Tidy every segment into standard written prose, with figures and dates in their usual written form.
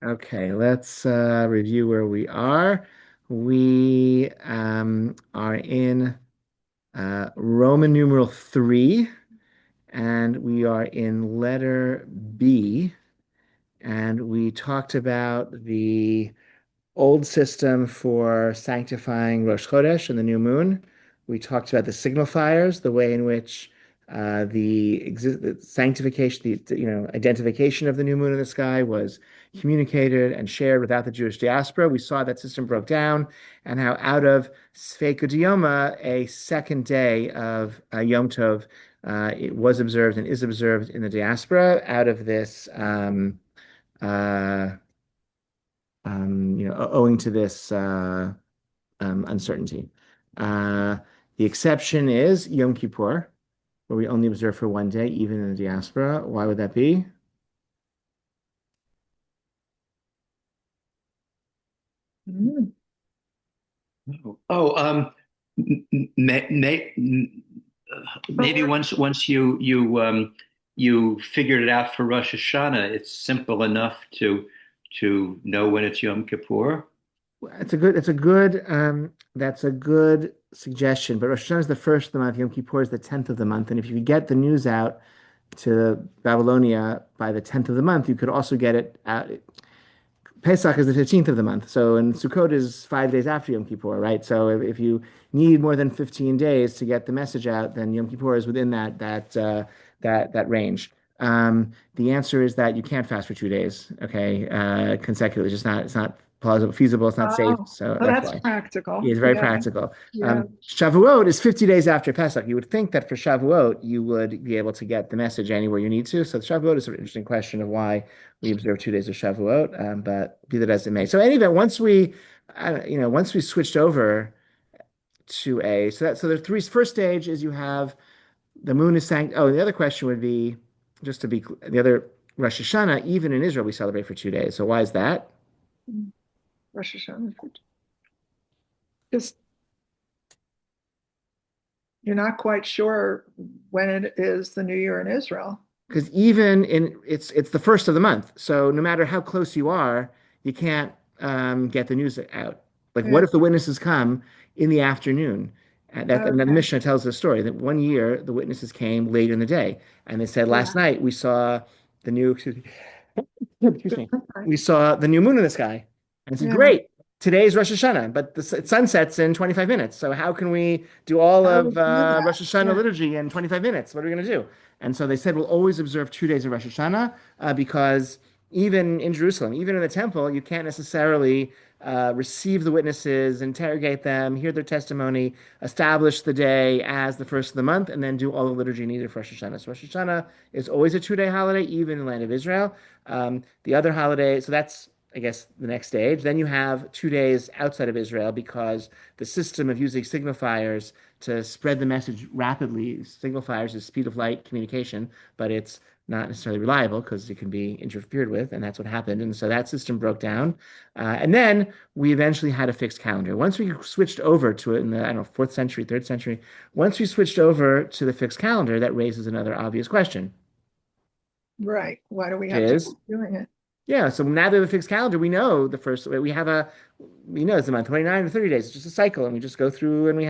Okay, let's review where we are. We are in Roman numeral 3, and we are in letter B, and we talked about the old system for sanctifying Rosh Chodesh and the new moon. We talked about the signifiers, the way in which the sanctification, the identification of the new moon in the sky was communicated and shared without the Jewish diaspora. We saw that system broke down, and how out of Sfei Yoma, a second day of Yom Tov, it was observed and is observed in the diaspora. Out of this, uh, owing to this uncertainty. Uh, the exception is Yom Kippur, where we only observe for one day, even in the diaspora. Why would that be? Mm. Oh, may, may, maybe once you figured it out for Rosh Hashanah, it's simple enough to know when it's Yom Kippur. That's a good suggestion. But Rosh Hashanah is the first of the month. Yom Kippur is the 10th of the month. And if you could get the news out to Babylonia by the 10th of the month, you could also get it out. Pesach is the 15th of the month. So, and Sukkot is 5 days after Yom Kippur, right? So if you need more than 15 days to get the message out, then Yom Kippur is within that range. The answer is that you can't fast for 2 days, okay, consecutively. It's not plausible, feasible, it's not safe. Oh, So well, that's that's why. practical. It's very Yeah, practical. yeah. Shavuot is 50 days after Pesach. You would think that for Shavuot, you would be able to get the message anywhere you need to. So Shavuot is an interesting question of why we observe 2 days of Shavuot, but be that as it may. So anyway, once we switched over to so the three first stage is you have the moon is sanct. Oh, and the other question would be just to be the other Rosh Hashanah, even in Israel, we celebrate for 2 days. So why is that? Mm. Rosh Hashanah. Just you're not quite sure when it is the New Year in Israel. Because even in it's the first of the month, so no matter how close you are, you can't get the news out. Like, what Yeah. if the witnesses come in the afternoon? And the Okay. Mishnah tells the story that one year the witnesses came late in the day, and they said, Yeah. "Last night we saw the new, excuse me, Okay. we saw the new moon in the sky." And I said, Yeah. "Great, today's Rosh Hashanah, but it sunsets in 25 minutes. So how can we do all How do of we do that? Rosh Hashanah Yeah. liturgy in 25 minutes? What are we going to do?" And so they said, "We'll always observe 2 days of Rosh Hashanah because even in Jerusalem, even in the temple, you can't necessarily receive the witnesses, interrogate them, hear their testimony, establish the day as the first of the month, and then do all the liturgy needed for Rosh Hashanah." So Rosh Hashanah is always a 2 day holiday, even in the land of Israel. The other holiday, so that's, I guess, the next stage. Then you have 2 days outside of Israel because the system of using signifiers to spread the message rapidly, signifiers is speed of light communication, but it's not necessarily reliable because it can be interfered with, and that's what happened. And so that system broke down. And then we eventually had a fixed calendar. Once we switched over to it in the, I don't know, fourth century, third century, once we switched over to the fixed calendar, that raises another obvious question, Right. Why do we which have to is, keep doing it? yeah, so now that we have a fixed calendar, we know it's a month, 29 to 30 days. It's just a cycle, and we just go through and we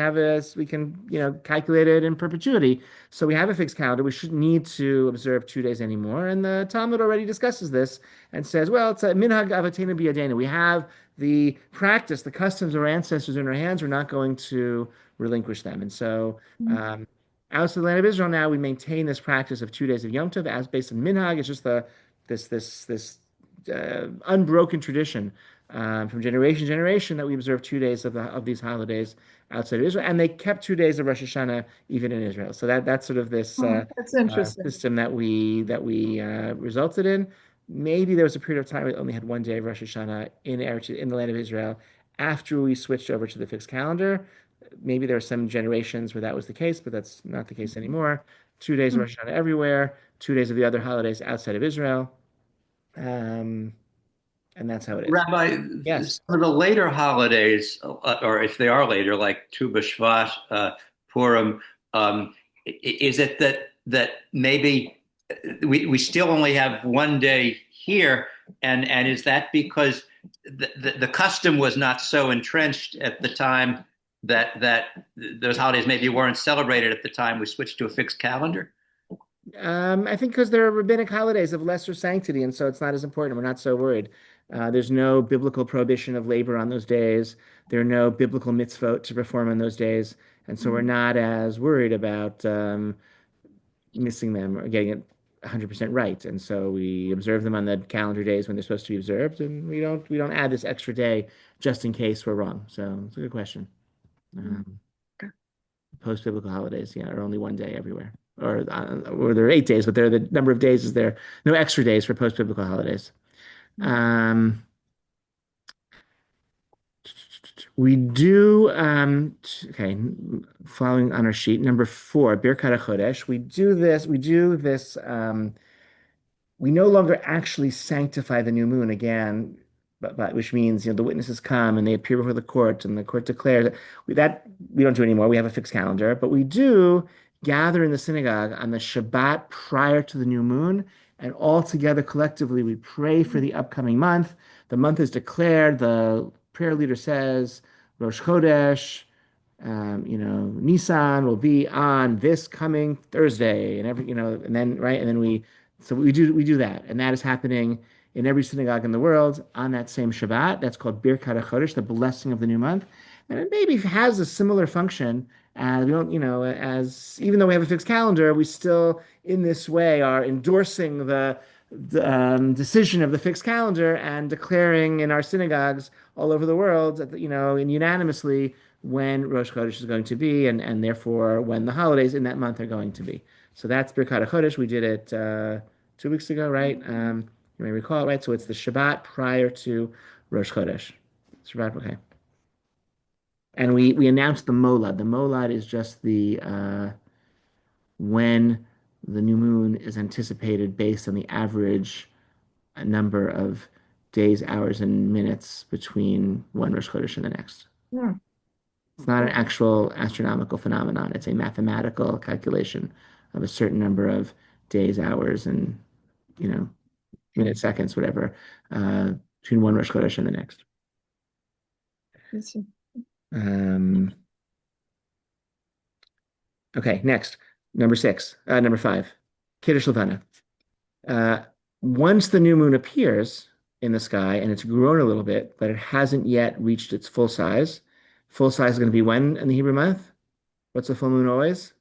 can, calculate it in perpetuity. So we have a fixed calendar. We shouldn't need to observe 2 days anymore. And the Talmud already discusses this and says, well, it's a minhag avatenu biyadenu. We have the practice, the customs of our ancestors in our hands. We're not going to relinquish them. And so, outside the land of Israel now, we maintain this practice of 2 days of Yom Tov as based on minhag. It's just this unbroken tradition from generation to generation that we observe 2 days of these holidays outside of Israel, and they kept 2 days of Rosh Hashanah even in Israel. So that's sort of this Oh, that's interesting. system that we resulted in. Maybe there was a period of time we only had one day of Rosh Hashanah in the land of Israel after we switched over to the fixed calendar. Maybe there are some generations where that was the case, but that's not the case anymore. 2 days of Hmm. Rosh Hashanah everywhere, 2 days of the other holidays outside of Israel. Um, and that's how it is. Rabbi, Yes. some of the later holidays, or if they are later, like Tu B'Shvat, Purim, is it that maybe we still only have one day here, and is that because the custom was not so entrenched at the time that those holidays maybe weren't celebrated at the time we switched to a fixed calendar? I think because they're rabbinic holidays of lesser sanctity, and so it's not as important. We're not so worried. There's no biblical prohibition of labor on those days. There are no biblical mitzvot to perform on those days, and so we're not as worried about missing them or getting it 100% right. And so we observe them on the calendar days when they're supposed to be observed, and we don't add this extra day just in case we're wrong. So it's a good question. Um, Okay. Post-biblical holidays, yeah, are only one day everywhere, or there are 8 days, but there the number of days is there no extra days for post-biblical holidays. Um, we do okay. Following on our sheet, number 4, Birkat HaChodesh. We do this. We no longer actually sanctify the new moon again, but which means the witnesses come and they appear before the court and the court declares that we don't do anymore. We have a fixed calendar, but we do gather in the synagogue on the Shabbat prior to the new moon, and all together collectively we pray for the upcoming month. The month is declared. The prayer leader says Rosh Chodesh. Nissan will be on this coming Thursday, and and then right, and then so we do that, and that is happening in every synagogue in the world on that same Shabbat. That's called Birkat HaChodesh, the blessing of the new month, and it maybe has a similar function. We don't, as even though we have a fixed calendar, we still in this way are endorsing the decision of the fixed calendar and declaring in our synagogues all over the world, and unanimously when Rosh Chodesh is going to be, and therefore when the holidays in that month are going to be. So that's Birkat HaChodesh. We did it 2 weeks ago, right? You may recall it, right? So it's the Shabbat prior to Rosh Chodesh. Shabbat, okay. And we announced the Molad. The Molad is just the when the new moon is anticipated based on the average number of days, hours, and minutes between one Rosh Chodesh and the next. Hmm. It's not an actual astronomical phenomenon. It's a mathematical calculation of a certain number of days, hours, and minutes, seconds, whatever, between one Rosh Chodesh and the next. Um, okay, next, number 5, Kiddush Levana. Once the new moon appears in the sky and it's grown a little bit, but it hasn't yet reached its full size. Full size is going to be when in the Hebrew month? What's the full moon always?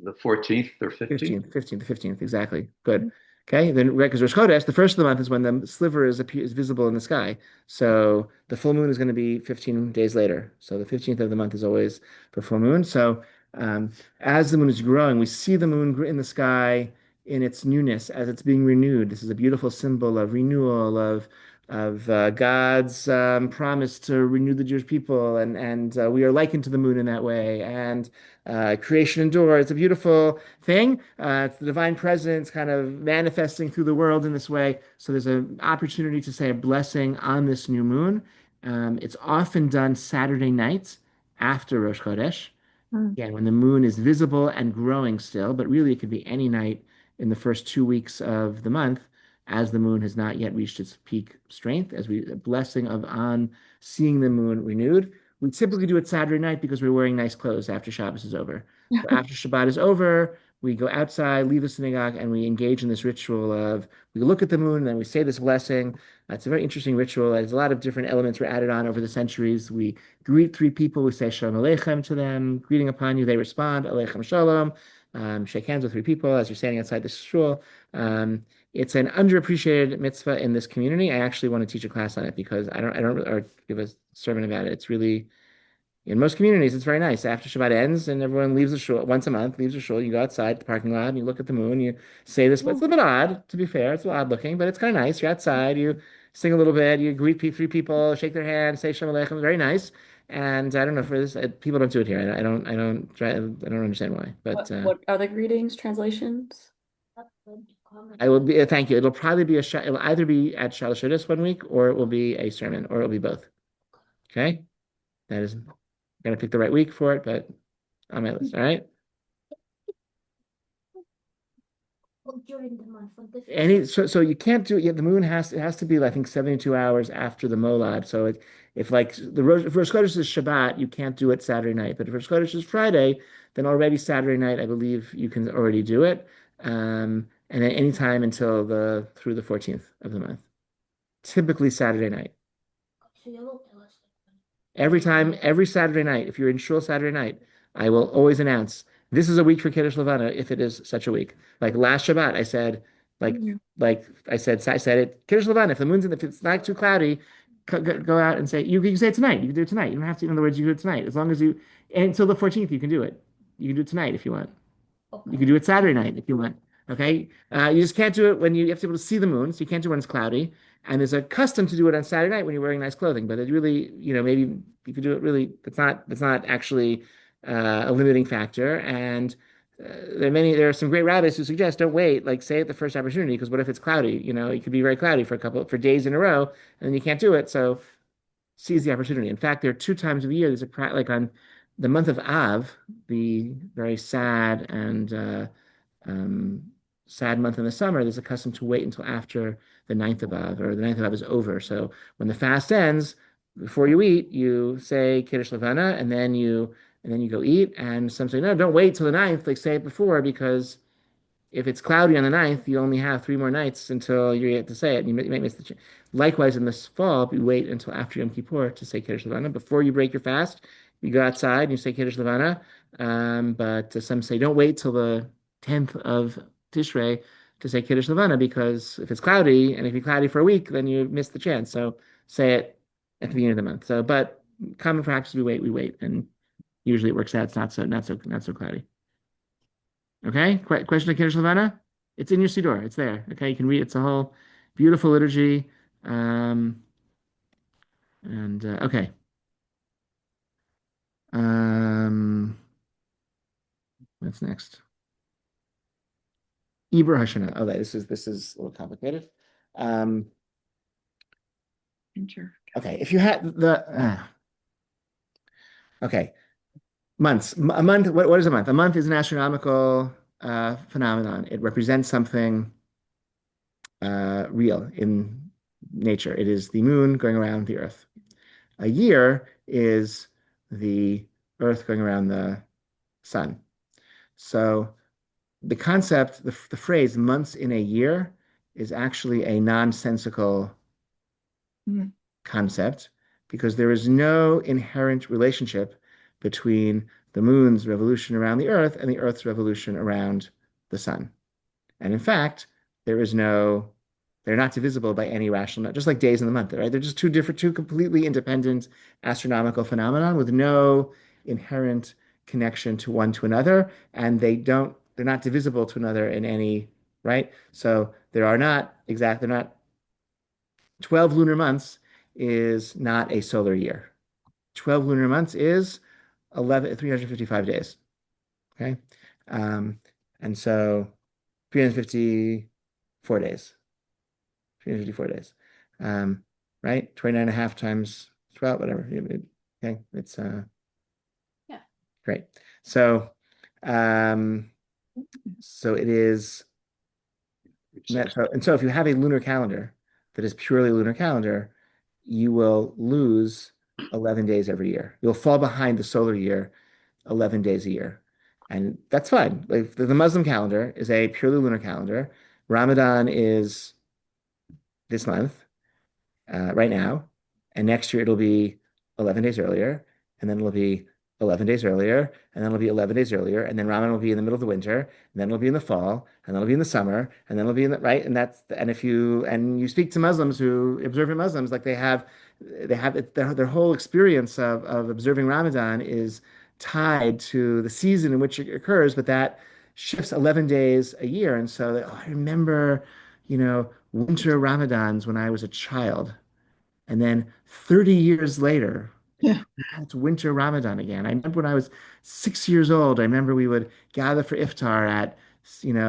The 14th or 15th? 15th, exactly. Good. Okay, then because Rosh Chodesh, the first of the month is when the sliver is visible in the sky. So the full moon is going to be 15 days later. So the 15th of the month is always the full moon. So as the moon is growing, we see the moon in the sky in its newness as it's being renewed. This is a beautiful symbol of renewal of God's promise to renew the Jewish people, and we are likened to the moon in that way. And creation endures. It's a beautiful thing. It's the divine presence kind of manifesting through the world in this way. So there's an opportunity to say a blessing on this new moon. It's often done Saturday nights after Rosh Chodesh. Again, when the moon is visible and growing still, but really it could be any night in the first 2 weeks of the month, as the moon has not yet reached its peak strength, as we a blessing of on seeing the moon renewed. We typically do it Saturday night because we're wearing nice clothes after Shabbos is over. So after Shabbat is over, we go outside, leave the synagogue, and we engage in this ritual of we look at the moon and then we say this blessing. It's a very interesting ritual. There's a lot of different elements were added on over the centuries. We greet 3 people. We say Shalom Aleichem to them, greeting upon you. They respond, Aleichem Shalom. Shake hands with 3 people as you're standing outside the shul. It's an underappreciated mitzvah in this community. I actually want to teach a class on it because I don't or give a sermon about it. It's really in most communities, it's very nice. After Shabbat ends and everyone leaves the shul once a month, leaves the shul, you go outside the parking lot and you look at the moon, you say this, but it's a little bit odd, to be fair. It's a little odd looking, but it's kind of nice. You're outside, you sing a little bit, you greet 3 people, shake their hand, say Shalom Aleichem, very nice. And I don't know for this, people don't do it here. I don't understand why, but what other greetings, translations? I will be, thank you. It'll either be at Shalosh Seudos one week or it will be a sermon or it'll be both. Okay. That is, gonna pick the right week for it, but on my list. All right. So you can't do it yet. The moon it has to be, I think, 72 hours after the Molad. So if like if Rosh Chodesh is Shabbat, you can't do it Saturday night. But if Rosh Chodesh is Friday, then already Saturday night, I believe you can already do it. And then anytime until the through the 14th of the month. Typically Saturday night. Every time, every Saturday night, if you're in shul Saturday night, I will always announce this is a week for Kiddush Levana if it is such a week. Like last Shabbat, I said, like Mhm. I said it Kiddush Levana. If it's not too cloudy, go out and say you can say it tonight. You can do it tonight. You don't have to. In other words, you do it tonight as long as you and until the 14th you can do it. You can do it tonight if you want. You can do it Saturday night if you want. Okay. You just can't do it when you have to be able to see the moon, so you can't do it when it's cloudy. And there's a custom to do it on Saturday night when you're wearing nice clothing, but it really, maybe you could do it really. It's not actually a limiting factor. And there are some great rabbis who suggest don't wait, like say it the first opportunity, because what if it's cloudy? It could be very cloudy for days in a row, and then you can't do it. So seize the opportunity. In fact, there are two times of the year. Like on the month of Av, the very sad and um, sad month in the summer. There's a custom to wait until after the ninth of Av, or the ninth of Av is over. So when the fast ends, before you eat, you say Kiddush Levana, and then you go eat. And some say, no, don't wait till the ninth. Like say it before, because if it's cloudy on the ninth, you only have three more nights until you get to say it. And you might miss the chance. Likewise, in this fall, you wait until after Yom Kippur to say Kiddush Levana. Before you break your fast, you go outside and you say Kiddush Levana. But some say don't wait till the 10th of Tishrei to say Kiddush Levana, because if it's cloudy and if it's cloudy for a week, then you miss the chance. So say it at the beginning of the month. So, but common practice, we wait, and usually it works out. It's not so cloudy. Okay, question of Kiddush Levana? It's in your Siddur. It's there. Okay, you can read. It's a whole beautiful liturgy. Um, and okay. Um, what's next? Ibra Hashanah. Oh, this is a little complicated. Um, okay, if you had okay, months. A month. What is a month? A month is an astronomical phenomenon. It represents something real in nature. It is the moon going around the Earth. A year is the Earth going around the sun. So the phrase months in a year is actually a nonsensical Mhm. concept, because there is no inherent relationship between the moon's revolution around the Earth and the Earth's revolution around the sun. And in fact, there is no, they're not divisible by any rational, just like days in the month, right? They're just two completely independent astronomical phenomenon with no inherent connection to one to another. And they're not divisible to another in any, right? So they're not 12 lunar months is not a solar year. 12 lunar months is 355 days. Okay. Um, and so 354 days. 354 days. Um, right? 29 and a half times 12, whatever. Okay. It's Yeah. great. So um, so it is so if you have a lunar calendar that is purely lunar calendar, you will lose 11 days every year. You'll fall behind the solar year 11 days a year. And that's fine. Like the Muslim calendar is a purely lunar calendar. Ramadan is this month, right now, and next year it'll be 11 days earlier, and then it'll be 11 days earlier, and then it'll be 11 days earlier, and then Ramadan will be in the middle of the winter, and then it'll be in the fall, and then it'll be in the summer, and then it'll be in the right, and if you speak to Muslims who observant Muslims, like their whole experience of observing Ramadan is tied to the season in which it occurs, but that shifts 11 days a year, and so I remember, winter Ramadans when I was a child. And then 30 years later, Yeah. it's winter Ramadan again. I remember when I was 6 years old, I remember we would gather for iftar at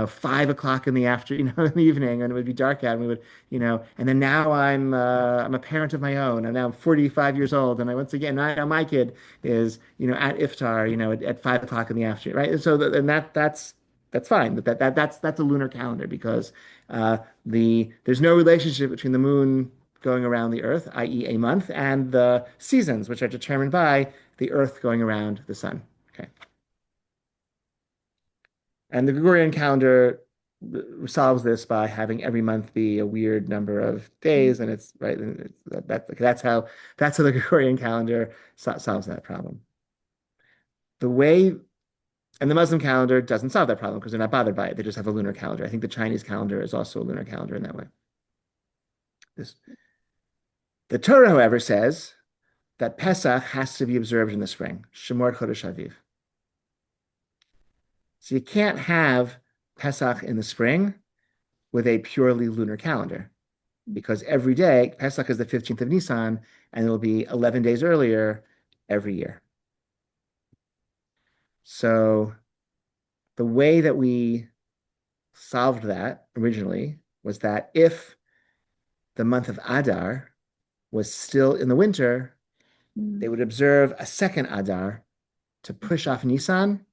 5 o'clock in the in the evening, and it would be dark out, and we would, and then now I'm a parent of my own, and now I'm 45 years old, and I once again now my kid is at iftar, at 5 o'clock in the afternoon, right? And so and that's that's fine. That's a lunar calendar because there's no relationship between the moon going around the Earth, i.e., a month, and the seasons, which are determined by the Earth going around the sun. Okay. And the Gregorian calendar solves this by having every month be a weird number of days, and it's right. And that's how the Gregorian calendar solves that problem. The way And the Muslim calendar doesn't solve that problem because they're not bothered by it. They just have a lunar calendar. I think the Chinese calendar is also a lunar calendar in that way. This, the Torah, however, says that Pesach has to be observed in the spring. Shemor Chodesh Aviv. So you can't have Pesach in the spring with a purely lunar calendar because every day, Pesach is the 15th of Nisan, and it'll be 11 days earlier every year. So the way that we solved that originally was that if the month of Adar was still in the winter, they would observe a second Adar to push off Nisan,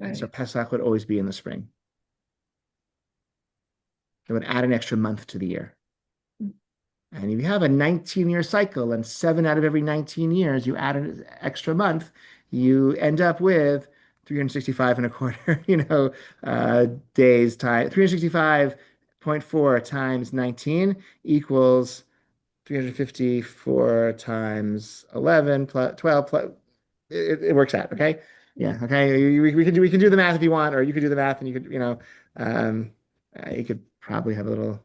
and so Right. Pesach would always be in the spring. They would add an extra month to the year. And if you have a 19-year cycle and 7 out of every 19 years, you add an extra month, you end up with 365 and a quarter, days time. 365.4 times 19 equals 354 times 11 plus 12 plus it works out. Okay. Yeah. Okay. We can do the math if you want, or you could do the math and um, you could probably have a little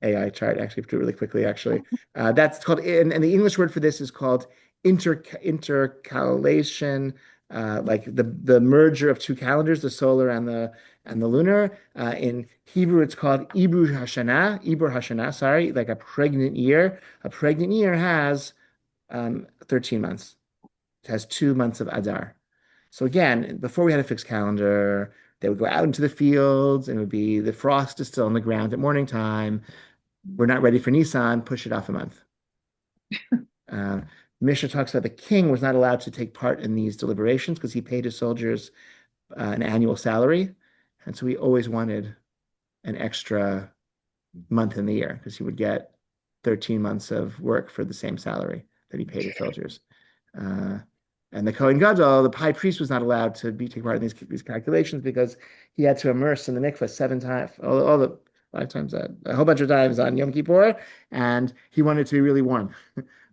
AI chart actually do it really quickly. Actually, that's called, and the English word for this is called intercalation, like the merger of two calendars, the solar and the lunar. In Hebrew, it's called Ibur Hashanah. Sorry, like a pregnant year. A pregnant year has 13 months. It has 2 months of Adar. So again, before we had a fixed calendar, they would go out into the fields and it would be the frost is still on the ground at morning time. We're not ready for Nissan, push it off a month. Uh, Mishnah talks about the king was not allowed to take part in these deliberations because he paid his soldiers an annual salary. And so he always wanted an extra month in the year because he would get 13 months of work for the same salary that he paid his soldiers. Uh, and the Kohen Gadol, the high priest, was not allowed to take part in these calculations because he had to immerse in the mikveh 7 times, all the 5 times, a whole bunch of times on Yom Kippur, and he wanted it to be really warm.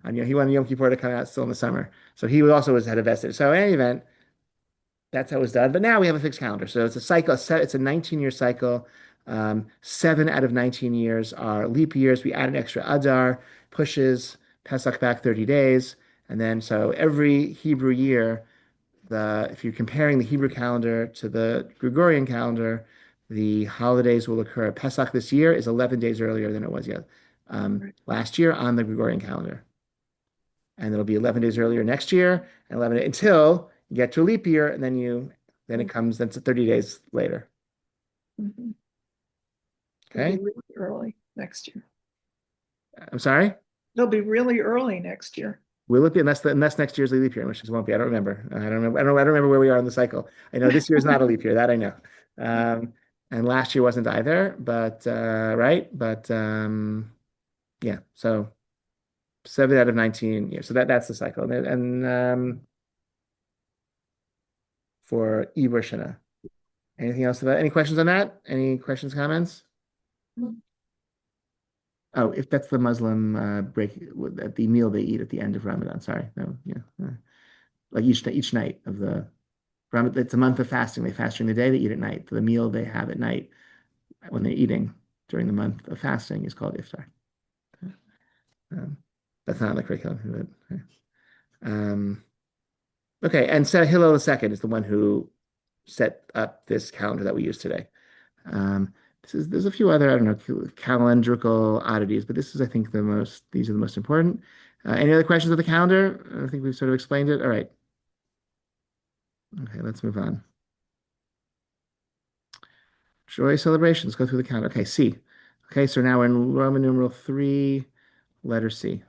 And he wanted Yom Kippur to come out still in the summer, so he also had a vested. So in any event, that's how it was done. But now we have a fixed calendar. So it's a cycle. It's a 19-year cycle. 7 out of 19 years are leap years. We add an extra Adar, pushes Pesach back 30 days. And then so every Hebrew year, if you're comparing the Hebrew calendar to the Gregorian calendar, the holidays will occur. Pesach this year is 11 days earlier than it was yet last year on the Gregorian calendar. And it'll be 11 days earlier next year, and 11 until you get to a leap year, and then it comes, that's 30 days later. Mhm. It'll Okay. be really early next year. I'm sorry? They'll be really early next year. Will it be unless next year's a leap year, which it won't be. I don't remember. I don't remember. I don't remember where we are in the cycle. I know this year is not a leap year. That I know. And last year wasn't either. But right. But yeah. So 7 out of 19 years. So that's the cycle. And for Ibor Shana. Anything else about any questions on that? Any questions, comments? Oh, if that's the Muslim break at the meal they eat at the end of Ramadan. Sorry, no, yeah, like each night of the Ramadan. It's a month of fasting. They fast during the day. They eat at night. The meal they have at night when they're eating during the month of fasting is called iftar. Um, that's not on the curriculum. But, okay, and so Hillel II is the one who set up this calendar that we use today. Um, there's a few other, I don't know, calendrical oddities, but this is, I think, these are the most important. Any other questions of the calendar? I think we've sort of explained it. All right. Okay, let's move on. Joy celebrations. Go through the calendar. Okay, C. Okay, so now we're in Roman numeral 3, letter C.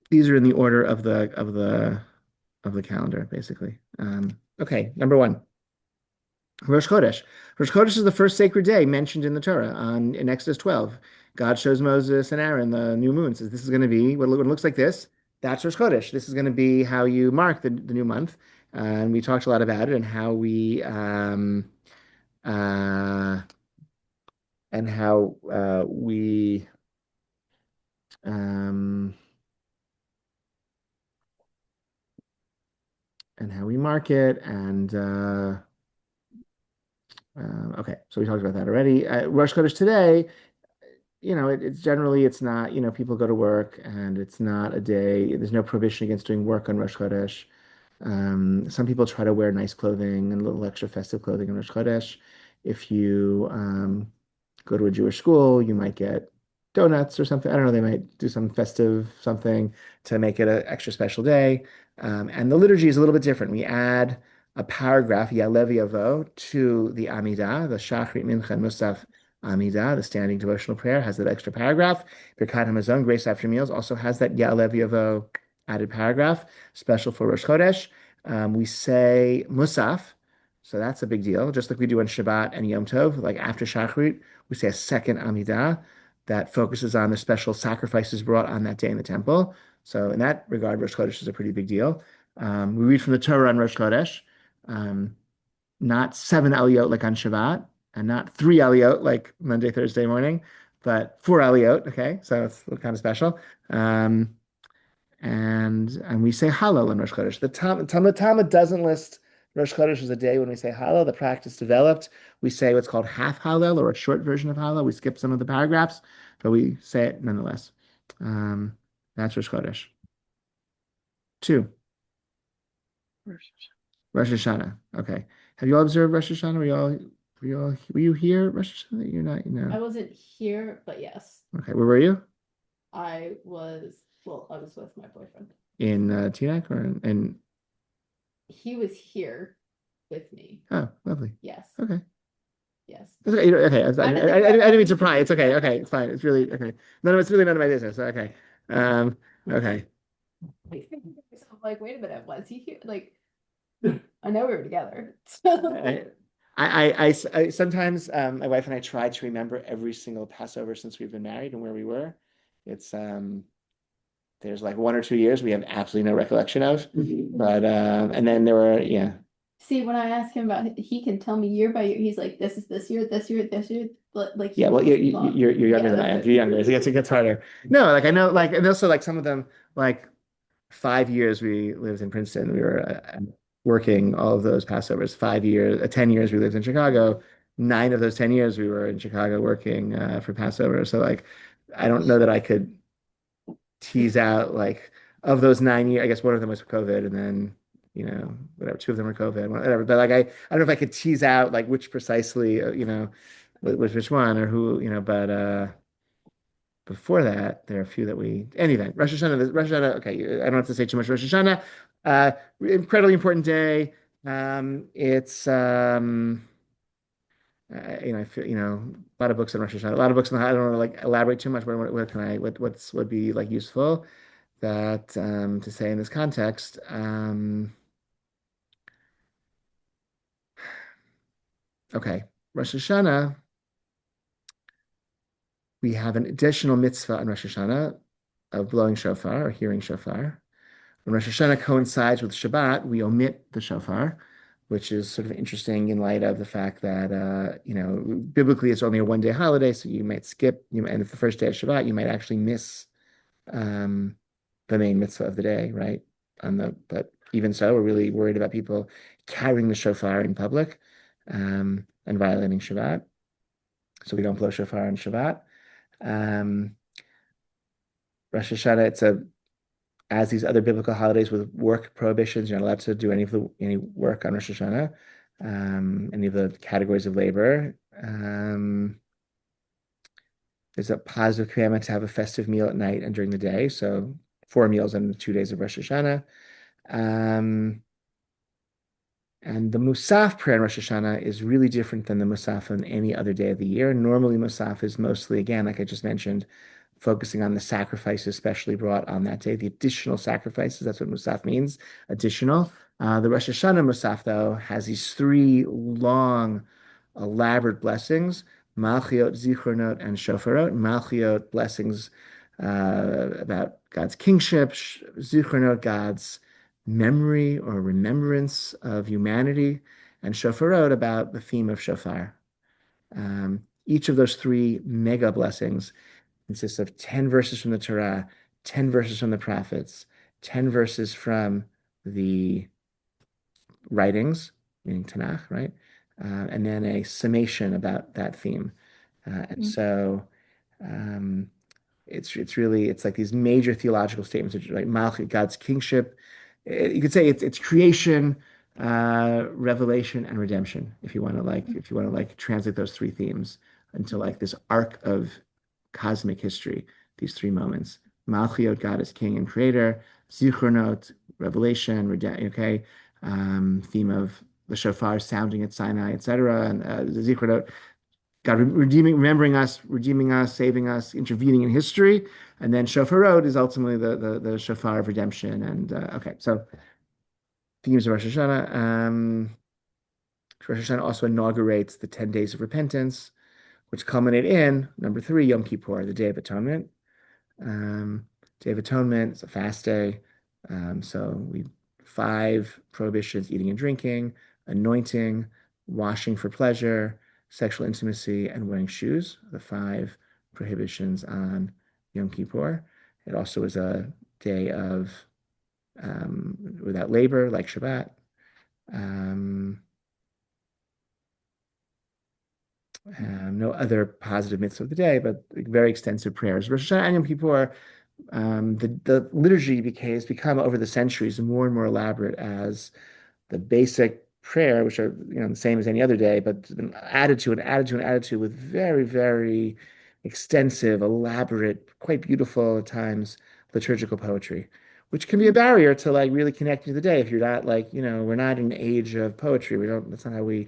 These are in the order of the calendar, basically. Okay, number 1. Rosh Chodesh. Rosh Chodesh is the first sacred day mentioned in the Torah in Exodus 12. God shows Moses and Aaron the new moon, says this is going to be what it looks like this. That's Rosh Chodesh. This is going to be how you mark the new month. And we talked a lot about it and how uh, we um, and how we mark it okay, so we talked about that already. Rosh Chodesh today, it's generally it's not, people go to work and it's not a day. There's no prohibition against doing work on Rosh Chodesh. Some people try to wear nice clothing and a little extra festive clothing on Rosh Chodesh. If you go to a Jewish school, you might get donuts or something. I don't know, they might do some festive something to make it an extra special day. And the liturgy is a little bit different. We add a paragraph, Ya'alev Yavo, to the Amidah, the Shachrit Mincha and Musaf Amidah, the standing devotional prayer, has that extra paragraph. Birkat Hamazon, Grace After Meals, also has that Ya'alev Yavo added paragraph, special for Rosh Chodesh. We say Musaf, so that's a big deal, just like we do on Shabbat and Yom Tov. Like after Shachrit, we say a second Amidah that focuses on the special sacrifices brought on that day in the temple. So in that regard, Rosh Chodesh is a pretty big deal. We read from the Torah on Rosh Chodesh, um, not seven aliyot like on Shabbat, and not three aliyot like Monday, Thursday morning, but four aliyot. Okay, so it's kind of special. Um, and we say Hallel on Rosh Chodesh. The Talmud doesn't list Rosh Chodesh as a day when we say Hallel. The practice developed. We say what's called half Hallel or a short version of Hallel. We skip some of the paragraphs, but we say it nonetheless. Um, that's Rosh Chodesh. Two, Rosh Hashanah. Okay. Have you all observed Rosh Hashanah? Were you here at Rosh Hashanah? You're not, I wasn't here, but yes, Okay, where were you? I was with my boyfriend. In Teaneck or in He was here with me. Oh, lovely. Yes, Okay. yes. It's okay. Okay. I didn't think I about didn't mean that. to pry. It's okay. Okay. It's fine. It's really okay. It's really none of my business. Okay. Okay. Wait, so I'm like, wait a minute, was he here? Like, I know we were together. I, I sometimes my wife and I try to remember every single Passover since we've been married and where we were. It's there's like 1 or 2 years we have absolutely no recollection of. But and then there were See, when I ask him about it, he can tell me year by year. He's like, this is this year, this year, this year. Like, yeah, well, you're younger than I am. You're younger. It gets harder. No, like I know, like, and also like some of them, like 5 years we lived in Princeton. We were working all of those Passovers. 5 years, 10 years we lived in Chicago. 9 of those 10 years we were in Chicago working for Passover. So like, I don't know that I could tease out like of those 9 years. I guess one of them was COVID, and then whatever, two of them were COVID, whatever. But like, I don't know if I could tease out like which precisely, which one or who, but before that, there are a few that any event. Rosh Hashanah, okay, I don't have to say too much. Rosh Hashanah, incredibly important day. It's I feel a lot of books on Rosh Hashanah, a lot of books on I don't want to like elaborate too much. What can I what's would be like useful that to say in this context. Okay, Rosh Hashanah, we have an additional mitzvah on Rosh Hashanah of blowing shofar or hearing shofar. When Rosh Hashanah coincides with Shabbat, we omit the shofar, which is sort of interesting in light of the fact that biblically it's only a 1 day holiday, so you might skip. And if the first day of Shabbat, you might actually miss um, the main mitzvah of the day, right? But even so, we're really worried about people carrying the shofar in public and violating Shabbat, so we don't blow shofar on Shabbat. Um, Rosh Hashanah, as these other biblical holidays with work prohibitions. You're not allowed to do any work on Rosh Hashanah, any of the categories of labor. There's a positive commandment to have a festive meal at night and during the day. So 4 meals on the 2 days of Rosh Hashanah. And the Musaf prayer in Rosh Hashanah is really different than the Musaf on any other day of the year. Normally, Musaf is mostly, again, like I just mentioned, focusing on the sacrifices especially brought on that day, the additional sacrifices. That's what Musaf means, additional. The Rosh Hashanah Musaf, though, has these three long, elaborate blessings: Malchiot, Zichronot, and Shofarot. Malchiot, blessings about God's kingship; Zichronot, God's memory or remembrance of humanity; and Shofarot, about the theme of shofar. Each of those three mega blessings consists of 10 verses from the Torah, 10 verses from the prophets, 10 verses from the writings, meaning Tanakh, right? And then a summation about that theme. And so it's like these major theological statements, which are like Malchut, God's kingship. You could say it's creation, revelation, and redemption. If you want to like translate those three themes into like this arc of cosmic history, these three moments: Malchiot, God is King and Creator; Zichronot, revelation, okay, theme of the shofar sounding at Sinai, etc., and Zichronot, God redeeming, remembering us, redeeming us, saving us, intervening in history. And then Shofarot is ultimately the shofar of redemption. And okay, so themes of Rosh Hashanah. Rosh Hashanah also inaugurates the 10 days of repentance, which culminate in number 3, Yom Kippur, the Day of Atonement. Day of Atonement is a fast day. So we 5 prohibitions: eating and drinking, anointing, washing for pleasure, sexual intimacy, and wearing shoes, the 5 prohibitions on Yom Kippur. It also is a day of without labor, like Shabbat. No other positive mitzvah of the day, but very extensive prayers. Rosh Hashanah and Yom Kippur, the liturgy has become over the centuries more and more elaborate as the basic prayer, which are the same as any other day, but added to and added to and added to with very, very extensive, elaborate, quite beautiful at times liturgical poetry, which can be a barrier to like really connecting to the day if you're not like, we're not in an age of poetry. We don't, that's not how we,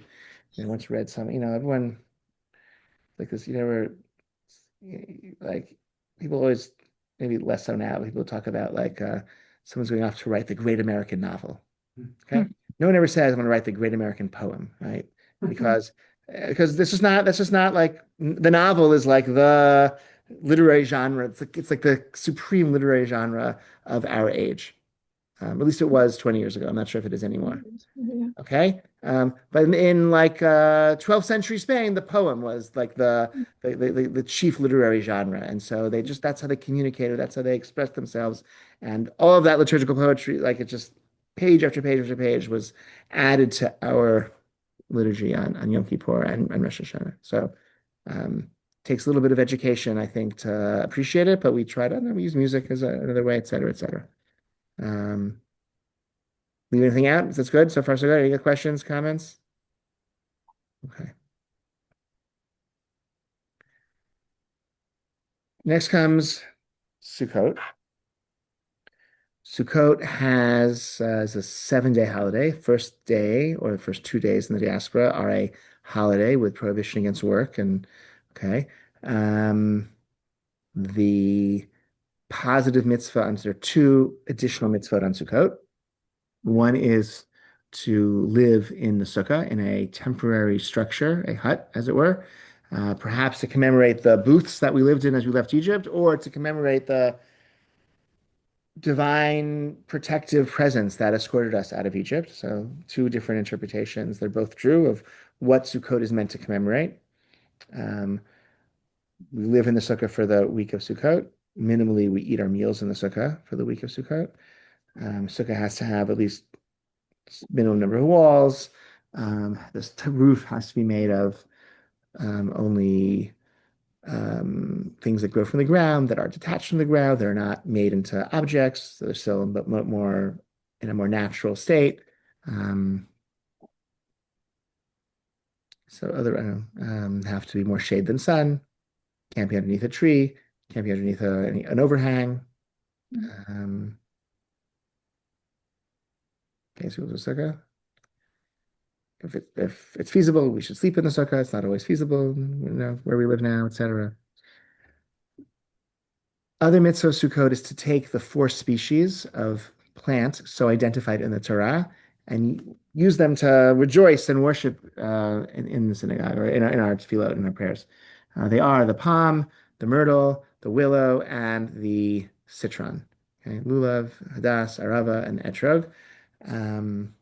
once read some, everyone like this, like people always, maybe less so now, people talk about like someone's going off to write the great American novel. Okay. No one ever says I'm going to write the great American poem, right? Because that's just not like the novel is like the literary genre. It's like the supreme literary genre of our age. At least it was 20 years ago. I'm not sure if it is anymore. Yeah. Okay. But in like 12th century Spain, the poem was like the chief literary genre. And so that's how they communicated, that's how they expressed themselves. And all of that liturgical poetry, like it just page after page after page was added to our liturgy on Yom Kippur and Rosh Hashanah. So takes a little bit of education, I think, to appreciate it, but we try to we use music as another way, et cetera, et cetera. Leave anything out? That's good. So far, so good. Any questions, comments? Okay. Next comes Sukkot. Sukkot is a 7-day holiday. First day or the first 2 days in the diaspora are a holiday with prohibition against work. And okay. The positive mitzvah, there are 2 additional mitzvot on Sukkot. One is to live in the sukkah in a temporary structure, a hut, as it were, perhaps to commemorate the booths that we lived in as we left Egypt, or to commemorate the divine protective presence that escorted us out of Egypt. So 2 different interpretations. They're both true of what Sukkot is meant to commemorate. We live in the sukkah for the week of Sukkot. Minimally, we eat our meals in the sukkah for the week of Sukkot. Sukkah has to have at least minimum number of walls. This roof has to be made of only things that grow from the ground, that are detached from the ground. They're not made into objects. They're still but more in a more natural state. So have to be more shade than sun. Can't be underneath a tree. Can't be underneath an overhang. Okay, so the sukkah. If it's feasible, we should sleep in the sukkah. It's not always feasible, where we live now, etc. Other mitzvah of Sukkot is to take the four species of plant so identified in the Torah and use them to rejoice and worship in the synagogue or in our tefillot, in our prayers. They are the palm, the myrtle, the willow, and the citron. Okay? Lulav, hadas, arava, and etrog. Um,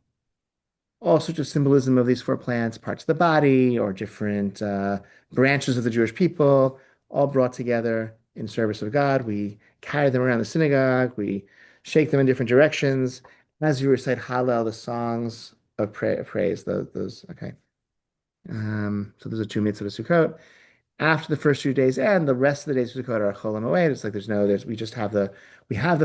all sorts of symbolism of these four plants, parts of the body or different branches of the Jewish people, all brought together in service of God. We carry them around the synagogue. We shake them in different directions as you recite Hallel, the songs of praise. Those okay. So those are two mitzvahs of Sukkot. After the first few days end, the rest of the days of Sukkot are Chol Hamoed. It's like we just have the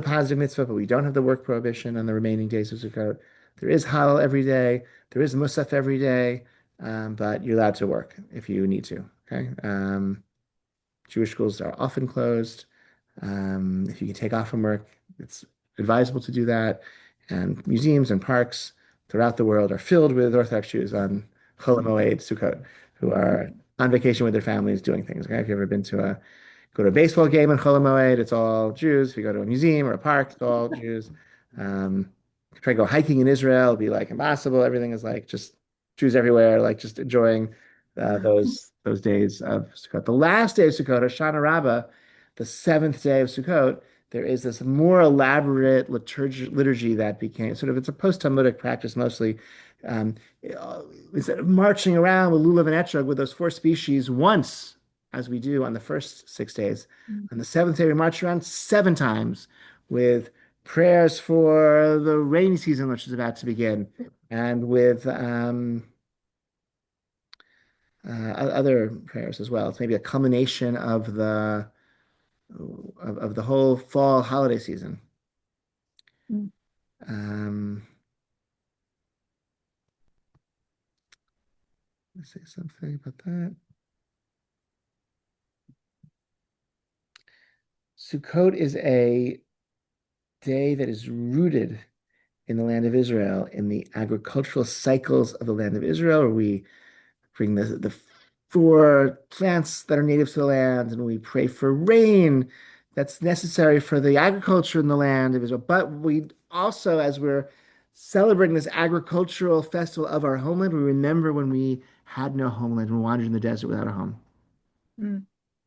positive mitzvah, but we don't have the work prohibition on the remaining days of Sukkot. There is Hallel every day. There is Musaf every day, but you're allowed to work if you need to. Okay. Jewish schools are often closed. If you can take off from work, it's advisable to do that. And museums and parks throughout the world are filled with Orthodox Jews on Chol Hamoed Sukkot who are on vacation with their families doing things. Okay, if you've ever been to go to a baseball game in Chol Hamoed, it's all Jews. If you go to a museum or a park, it's all Jews. Try to go hiking in Israel, it'll be like impossible. Everything is like just Jews everywhere, like just enjoying those days of Sukkot. The last day of Sukkot, Hoshana Rabbah, the seventh day of Sukkot, there is this more elaborate liturgy that became sort of it's a post-Talmudic practice mostly. Um, Instead of marching around with lulav and etrog with those four species once, as we do on the first 6 days, on the seventh day we march around 7 times with prayers for the rainy season, which is about to begin, and with other prayers as well. It's maybe a culmination of the whole fall holiday season. Mm. Um, let's say something about that. Sukkot is a day that is rooted in the land of Israel, in the agricultural cycles of the land of Israel, where we bring the four plants that are native to the land, and we pray for rain that's necessary for the agriculture in the land of Israel. But we also, as we're celebrating this agricultural festival of our homeland, we remember when we had no homeland and we wandered in the desert without a home. Mm.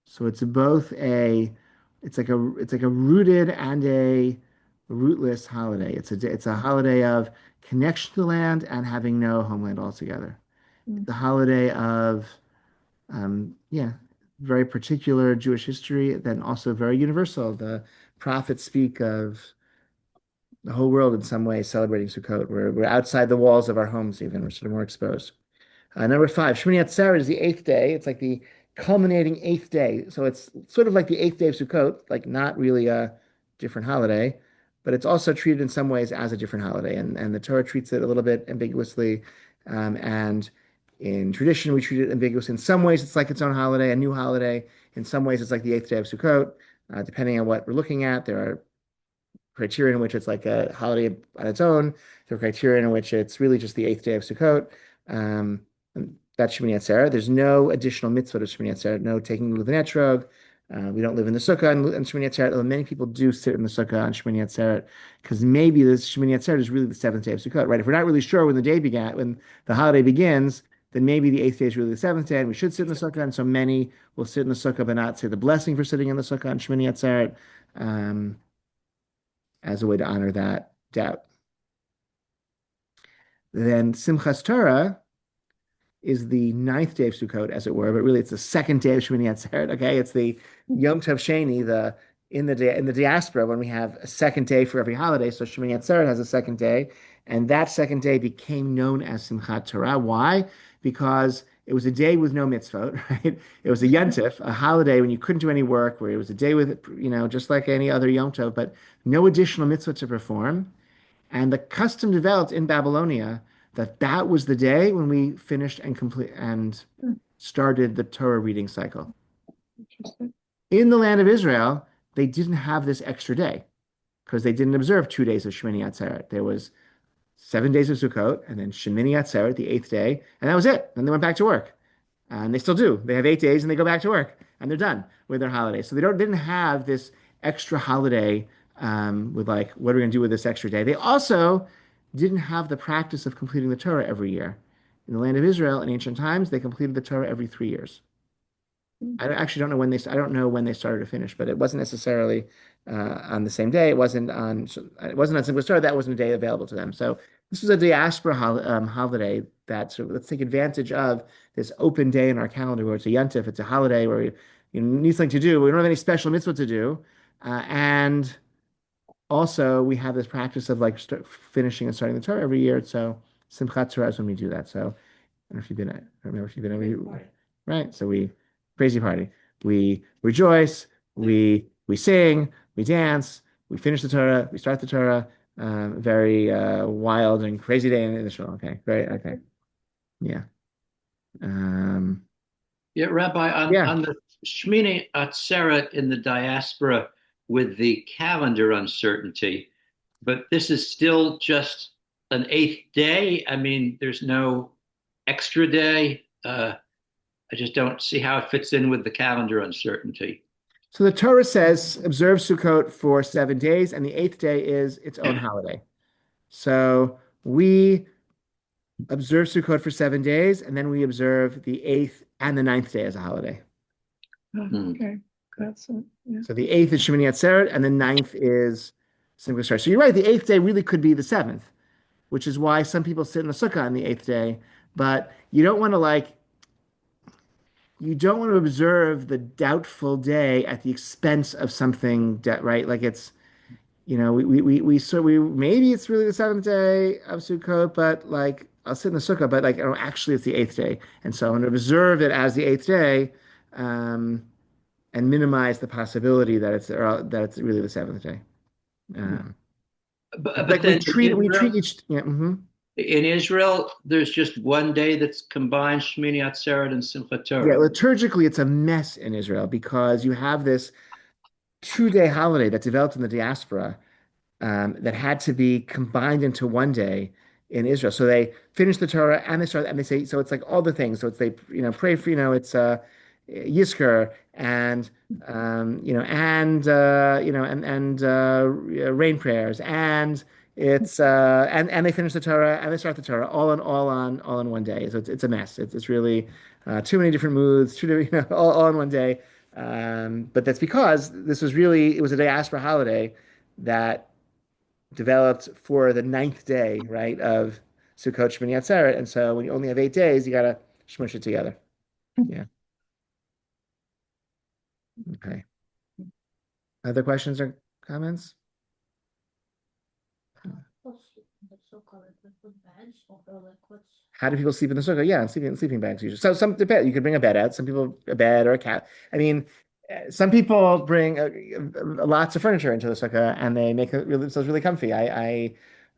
So it's both it's like a rooted and a rootless holiday. It's a holiday of connection to the land and having no homeland altogether. Mm. The holiday of yeah, very particular Jewish history, then also very universal. The prophets speak of the whole world in some way celebrating Sukkot. We're outside the walls of our homes even. We're sort of more exposed. Number five, Shmini Atzeret is the eighth day. It's like the culminating eighth day. So it's sort of like the eighth day of Sukkot, like not really a different holiday, but it's also treated in some ways as a different holiday. And the Torah treats it a little bit ambiguously. And in tradition, we treat it ambiguously. In some ways, it's like its own holiday, a new holiday. In some ways, it's like the eighth day of Sukkot. Depending on what we're looking at, there are criteria in which it's like a holiday on its own. There are criteria in which it's really just the eighth day of Sukkot. And that's Shemini Atzeret. There's no additional mitzvah to Shemini Atzeret, no taking lulav and etrog. We don't live in the sukkah on Shemini Atzeret, although many people do sit in the sukkah on Shemini Atzeret, because maybe this Shemini Atzeret is really the seventh day of Sukkot, right? If we're not really sure when the day began, when the holiday begins, then maybe the eighth day is really the seventh day, and we should sit in the sukkah. And so many will sit in the sukkah but not say the blessing for sitting in the sukkah on Shemini Atzeret, as a way to honor that doubt. Then Simchas Torah is the ninth day of Sukkot, as it were, but really it's the second day of Shemini Atzeret. Okay, it's the Yom Tov Sheni, in the diaspora when we have a second day for every holiday. So Shemini Atzeret has a second day, and that second day became known as Simchat Torah. Why? Because it was a day with no mitzvot, right? It was a yontif, a holiday when you couldn't do any work, where it was a day with, just like any other Yom Tov, but no additional mitzvah to perform. And the custom developed in Babylonia that was the day when we finished and complete and started the Torah reading cycle. Interesting. In the land of Israel, they didn't have this extra day because they didn't observe 2 days of Shemini Atzeret. There was 7 days of Sukkot and then Shemini Atzeret, the eighth day, and that was it. Then they went back to work. And they still do. They have 8 days and they go back to work and they're done with their holiday. So they didn't have this extra holiday with like, what are we going to do with this extra day? They also didn't have the practice of completing the Torah every year. In the land of Israel in ancient times, they completed the Torah every 3 years. Actually don't know when I don't know when they started to finish, but it wasn't necessarily on the same day. It wasn't on Simchas Torah. That wasn't a day available to them. So this was a diaspora holiday that sort of let's take advantage of this open day in our calendar where it's a yontif, it's a holiday where you need something to do. We don't have any special mitzvah to do, and also we have this practice of like finishing and starting the Torah every year. So Simchat Torah is when we do that. So I don't know if you've been. I don't remember if you've been. Right. So we crazy party. We rejoice. We sing. We dance. We finish the Torah. We start the Torah. Very wild and crazy day in Israel. Okay. Great. Okay. Yeah. Um, Yeah, Rabbi, yeah. on the Shmini Atzeret in the diaspora with the calendar uncertainty, but this is still just an eighth day. I mean, there's no extra day. I just don't see how it fits in with the calendar uncertainty. So the Torah says observe Sukkot for 7 days, and the eighth day is its own holiday. So we observe Sukkot for 7 days, and then we observe the eighth and the ninth day as a holiday. Okay, that's it. Yeah. So the eighth is Shemini Atzeret, and the ninth is Simchas Torah. So you're right, the eighth day really could be the seventh, which is why some people sit in the sukkah on the eighth day. But you don't want to observe the doubtful day at the expense of something, right? Like it's, we maybe it's really the seventh day of Sukkot, but like I'll sit in the sukkah, but like, actually it's the eighth day. And so I'm going to observe it as the eighth day, and minimize the possibility that it's really the seventh day. But Like then we treat each, yeah, in Israel, there's just one day that's combined Shmini Atzeret and Simchat Yeah, Torah. liturgically, it's a mess in Israel because you have this 2 day holiday that developed in the diaspora that had to be combined into one day in Israel. So they finish the Torah and they start and they say so it's like all the things. So it's they pray for it's Yizkor and rain prayers and it's and they finish the Torah and they start the Torah all in one day. So it's a mess. It's really too many different moods, all in one day. But that's because it was a diaspora holiday that developed for the ninth day, right, of Sukkot Shmini Atzeret. And so when you only have 8 days, you gotta smush it together. Yeah. Okay. Other questions or comments? How do people sleep in the sukkah? Yeah, sleeping in sleeping bags usually. So some depend. You could bring a bed out. Some people a bed or a cat. I mean, some people bring lots of furniture into the sukkah and they make it really themselves really comfy. I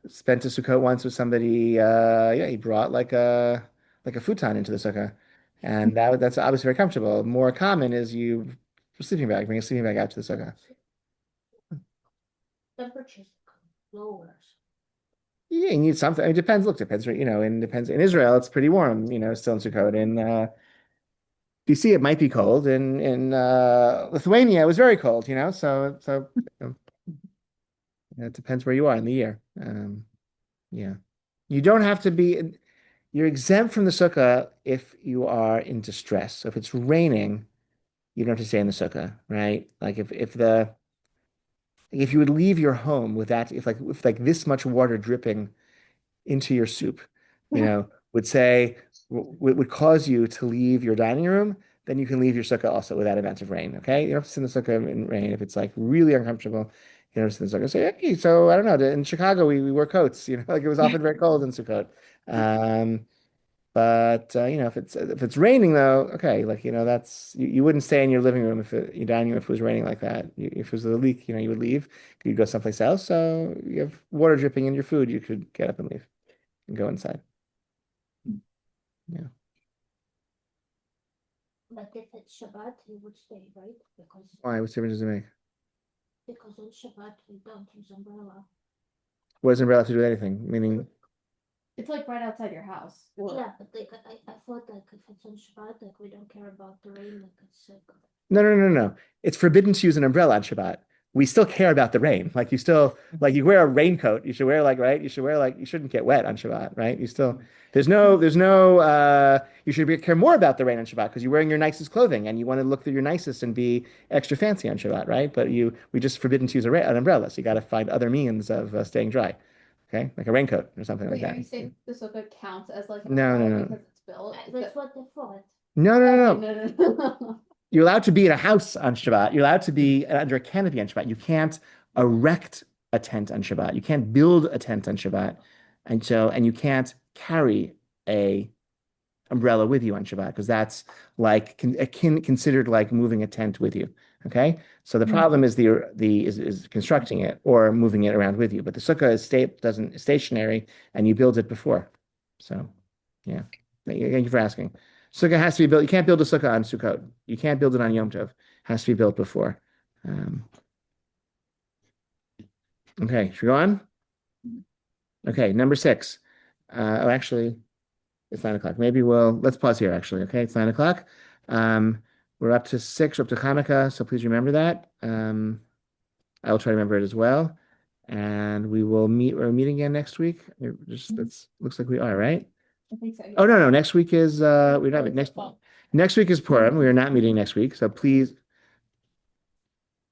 spent a sukkah once with somebody. Yeah, he brought like a futon into the sukkah, and that's obviously very comfortable. More common is you bring a sleeping bag out to the sukkah. Temperatures lower. Yeah, you need something. It depends. Look, depends. And depends. In Israel, it's pretty warm. Still in Sukkot. In BC, it might be cold. In Lithuania, it was very cold. It depends where you are in the year. Yeah, you don't have to be. You're exempt from the sukkah if you are in distress. So if it's raining, you don't have to stay in the sukkah, right? Like if you would leave your home with that, if this much water dripping into your soup, would cause you to leave your dining room, then you can leave your sukkah also without events of rain. Okay, you don't have to sit in the sukkah in rain if it's like really uncomfortable. You know, sit in the sukkah. Say, hey, so I don't know. In Chicago, we wear coats. Like it was often very cold in Sukkot. But if it's raining though, okay, like that's you wouldn't stay in your living room your dining room if it was raining like that. If it was a leak, you would leave. You'd go someplace else. So you have water dripping in your food, you could get up and leave and go inside. Yeah. But if it's Shabbat, you would stay, right? Why? What difference does it make? Because on Shabbat we don't use umbrella. What does umbrella have to do with anything? Meaning, It's like right outside your house. Yeah, but I thought like if it's on Shabbat, like we don't care about the rain, like it's no. It's forbidden to use an umbrella on Shabbat. we still care about the rain. Like you wear a raincoat. You should wear right. You shouldn't get wet on Shabbat, right? You should care more about the rain on Shabbat because you're wearing your nicest clothing and you want to look your nicest and be extra fancy on Shabbat, right? But we just forbidden to use an umbrella, so you got to find other means of staying dry. Okay, like a raincoat or something like Wait, are that. you saying the sukkah counts as like an No, no, umbrella no. because it's built? That's what they thought. No, no, no, Okay, no. no. You're allowed to be in a house on Shabbat. You're allowed to be under a canopy on Shabbat. You can't erect a tent on Shabbat. You can't build a tent on Shabbat. And you can't carry a umbrella with you on Shabbat because that's like considered like moving a tent with you. Okay. So the problem is is constructing it or moving it around with you. But the sukkah is stationary and you build it before. So yeah. Thank you for asking. Sukkah has to be built. You can't build a sukkah on Sukkot. You can't build it on Yom Tov. It has to be built before. Okay, should we go on? Okay, number 6. Actually, it's 9 o'clock. Let's pause here, actually. Okay, it's 9 o'clock. We're up to 6, we're up to Hanukkah, so please remember that. I will try to remember it as well. And we're meeting again next week. Looks like we are, right? I think so. Oh no, next week is we're not next week is Purim. We are not meeting next week. So please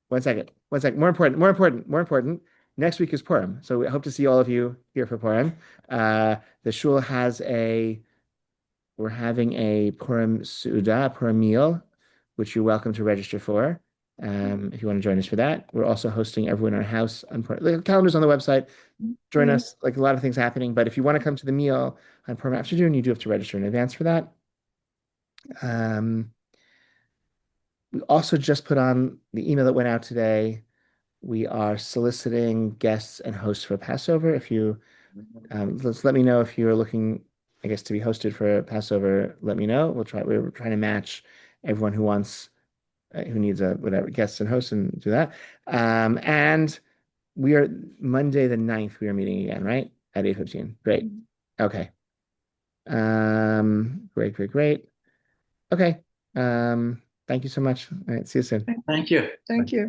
1 second. More important. Next week is Purim. So we hope to see all of you here for Purim. The shul we're having a Purim Su'udah, Purim meal, which you're welcome to register for. If you want to join us for that. We're also hosting everyone in our house on Purim. The calendar's on the website. Join us. Like a lot of things happening. But if you want to come to the meal on Purim afternoon, you do have to register in advance for that. We also just put on the email that went out today. We are soliciting guests and hosts for Passover. If you let me know if you're looking, I guess, to be hosted for Passover. Let me know. We're trying to match everyone who needs whatever guests and hosts and do that. And we are Monday the 9th. We are meeting again, right? At 8:15. Great. Okay. Great. Okay. Thank you so much. All right. See you soon. Thank you. Thank you.